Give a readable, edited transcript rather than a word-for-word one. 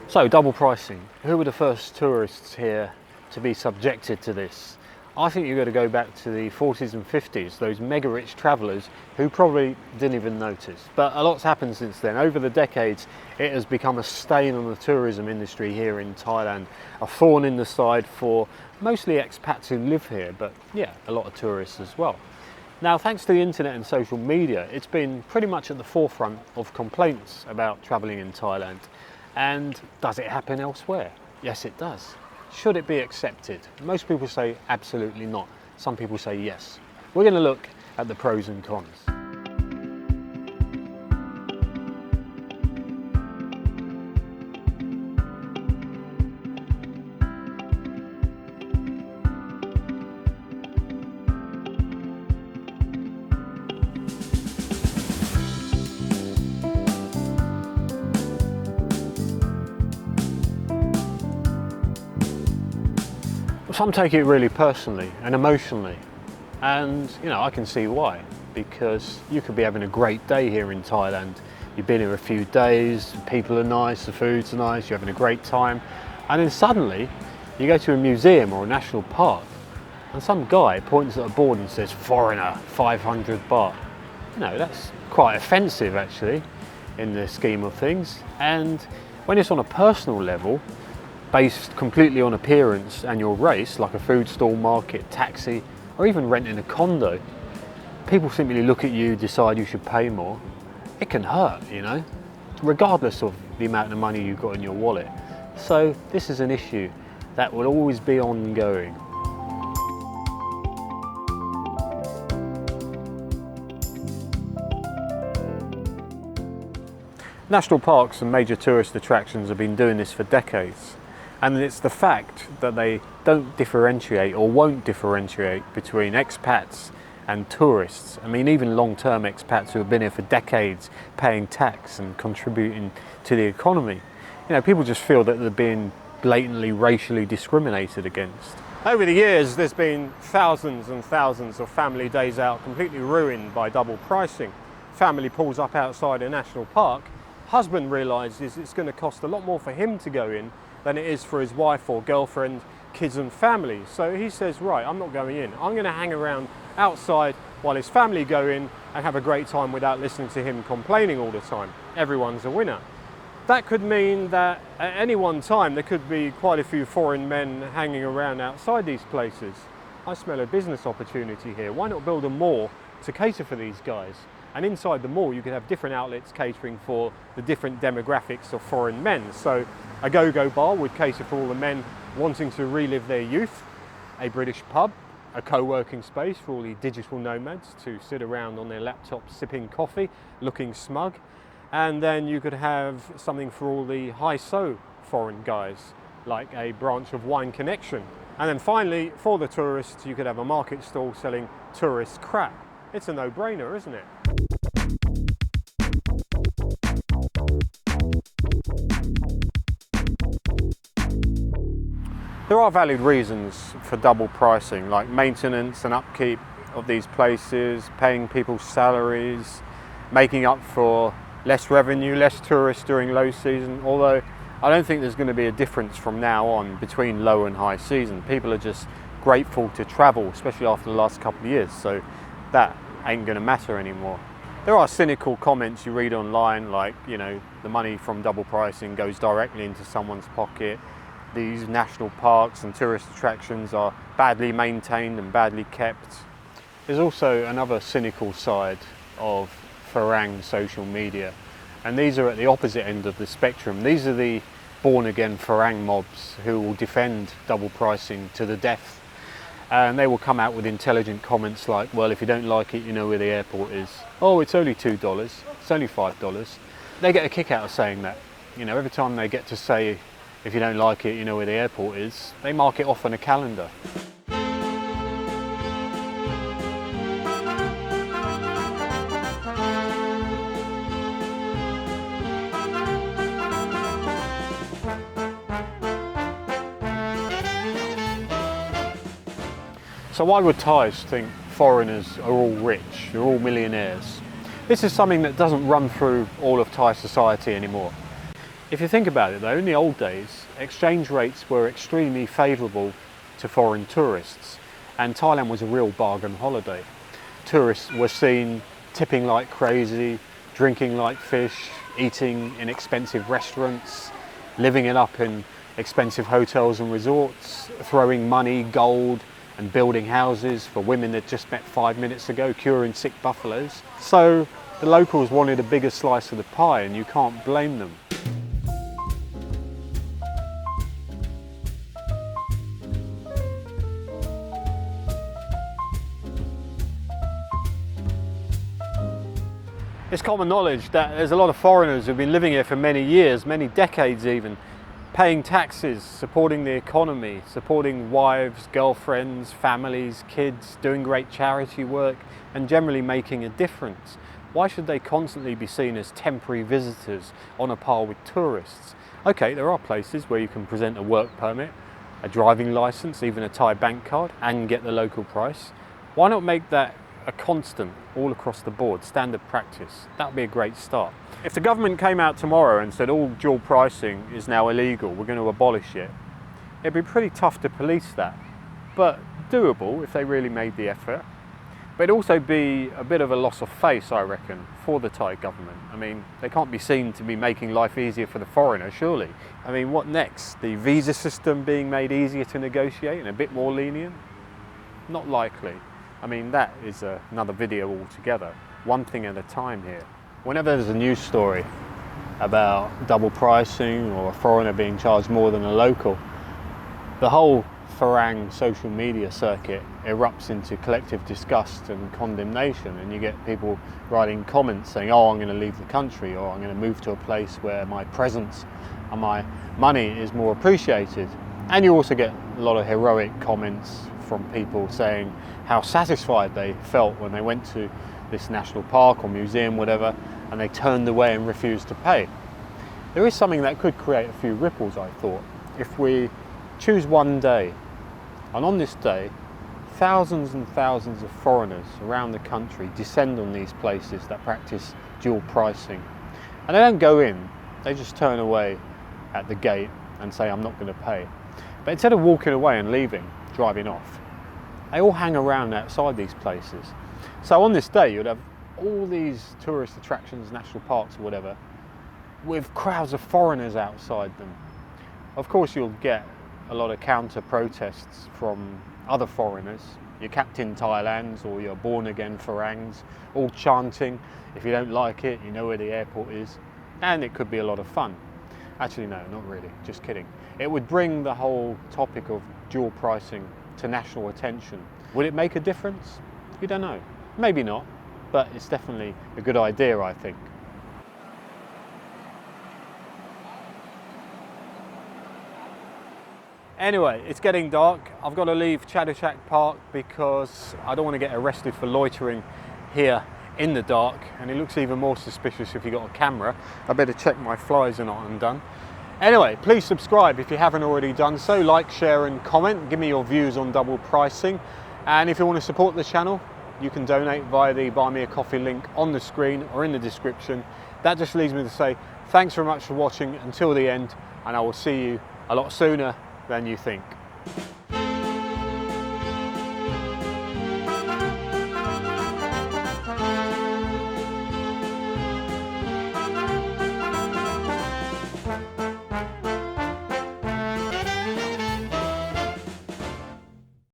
So, double pricing. Who were the first tourists here to be subjected to this? I think you've got to go back to the 40s and 50s, those mega rich travellers who probably didn't even notice. But a lot's happened since then. Over the decades, it has become a stain on the tourism industry here in Thailand, a thorn in the side for mostly expats who live here, but yeah, a lot of tourists as well. Now, thanks to the internet and social media, it's been pretty much at the forefront of complaints about travelling in Thailand. And does it happen elsewhere? Yes, it does. Should it be accepted? Most people say absolutely not. Some people say yes. We're going to look at the pros and cons. Some take it really personally and emotionally, and I can see why, because you could be having a great day here in Thailand. You've been here a few days, people are nice, the food's nice, you're having a great time, and then suddenly you go to a museum or a national park and some guy points at a board and says foreigner 500 baht. That's quite offensive actually in the scheme of things. And when it's on a personal level, based completely on appearance and your race, like a food stall, market, taxi, or even renting a condo, people simply look at you, decide you should pay more. It can hurt, regardless of the amount of money you've got in your wallet. So this is an issue that will always be ongoing. National parks and major tourist attractions have been doing this for decades. And it's the fact that they don't differentiate or won't differentiate between expats and tourists. I mean, even long-term expats who have been here for decades paying tax and contributing to the economy. People just feel that they're being blatantly racially discriminated against. Over the years, there's been thousands and thousands of family days out completely ruined by double pricing. Family pulls up outside a national park. Husband realises it's going to cost a lot more for him to go in than it is for his wife or girlfriend, kids and family. So he says, right, I'm not going in. I'm going to hang around outside while his family go in and have a great time without listening to him complaining all the time. Everyone's a winner. That could mean that at any one time there could be quite a few foreign men hanging around outside these places. I smell a business opportunity here. Why not build a mall to cater for these guys? And inside the mall you could have different outlets catering for the different demographics of foreign men. So a go-go bar would cater for all the men wanting to relive their youth, a British pub, a co-working space for all the digital nomads to sit around on their laptops sipping coffee, looking smug, and then you could have something for all the high-so foreign guys, like a branch of Wine Connection. And then finally, for the tourists, you could have a market stall selling tourist crap. It's a no-brainer, isn't it? There are valid reasons for double pricing, like maintenance and upkeep of these places, paying people's salaries, making up for less revenue, less tourists during low season, although I don't think there's going to be a difference from now on between low and high season. People are just grateful to travel, especially after the last couple of years, so that ain't going to matter anymore. There are cynical comments you read online, like, the money from double pricing goes directly into someone's pocket. These national parks and tourist attractions are badly maintained and badly kept. There's also another cynical side of FARANG social media, and these are at the opposite end of the spectrum. These are the born-again FARANG mobs who will defend double pricing to the death, and they will come out with intelligent comments like, well, if you don't like it, you know where the airport is. Oh, it's only $2, it's only $5. They get a kick out of saying that. Every time they get to say, if you don't like it, you know where the airport is, they mark it off on a calendar. So why would Thais think foreigners are all rich, they're all millionaires? This is something that doesn't run through all of Thai society anymore. If you think about it though, in the old days, exchange rates were extremely favourable to foreign tourists, and Thailand was a real bargain holiday. Tourists were seen tipping like crazy, drinking like fish, eating in expensive restaurants, living it up in expensive hotels and resorts, throwing money, gold and building houses for women that just met 5 minutes ago, curing sick buffaloes. So the locals wanted a bigger slice of the pie, and you can't blame them. It's common knowledge that there's a lot of foreigners who've been living here for many years, many decades even, paying taxes, supporting the economy, supporting wives, girlfriends, families, kids, doing great charity work, and generally making a difference. Why should they constantly be seen as temporary visitors on a par with tourists? Okay, there are places where you can present a work permit, a driving license, even a Thai bank card, and get the local price. Why not make that a constant all across the board, standard practice? That would be a great start. If the government came out tomorrow and said all dual pricing is now illegal, we're going to abolish it, it'd be pretty tough to police that, but doable if they really made the effort. But it'd also be a bit of a loss of face, I reckon, for the Thai government. I mean, they can't be seen to be making life easier for the foreigner, surely. I mean, what next? The visa system being made easier to negotiate and a bit more lenient? Not likely. I mean, that is another video altogether. One thing at a time here. Whenever there's a news story about double pricing or a foreigner being charged more than a local, the whole FARANG social media circuit erupts into collective disgust and condemnation, and you get people writing comments saying, oh, I'm going to leave the country, or I'm going to move to a place where my presence and my money is more appreciated. And you also get a lot of heroic comments from people saying how satisfied they felt when they went to this national park or museum, whatever, and they turned away and refused to pay. There is something that could create a few ripples, I thought. If we choose one day, and on this day, thousands and thousands of foreigners around the country descend on these places that practice dual pricing. And they don't go in, they just turn away at the gate and say, I'm not going to pay. But instead of walking away and leaving, driving off, they all hang around outside these places. So on this day, you'd have all these tourist attractions, national parks or whatever, with crowds of foreigners outside them. Of course, you'll get a lot of counter protests from other foreigners, your Captain Thailands or your born-again Farangs, all chanting, if you don't like it, you know where the airport is. And it could be a lot of fun. Actually, no, not really, just kidding. It would bring the whole topic of dual pricing to national attention. Would it make a difference? You don't know. Maybe not, but it's definitely a good idea, I think. Anyway, it's getting dark. I've got to leave Chatuchak Park because I don't want to get arrested for loitering here in the dark, and it looks even more suspicious if you've got a camera. I better check my flies are not undone. Anyway, please subscribe if you haven't already done so. Like, share and comment. Give me your views on double pricing. And if you want to support the channel, you can donate via the Buy Me a Coffee link on the screen or in the description. That just leaves me to say thanks very much for watching until the end, and I will see you a lot sooner than you think.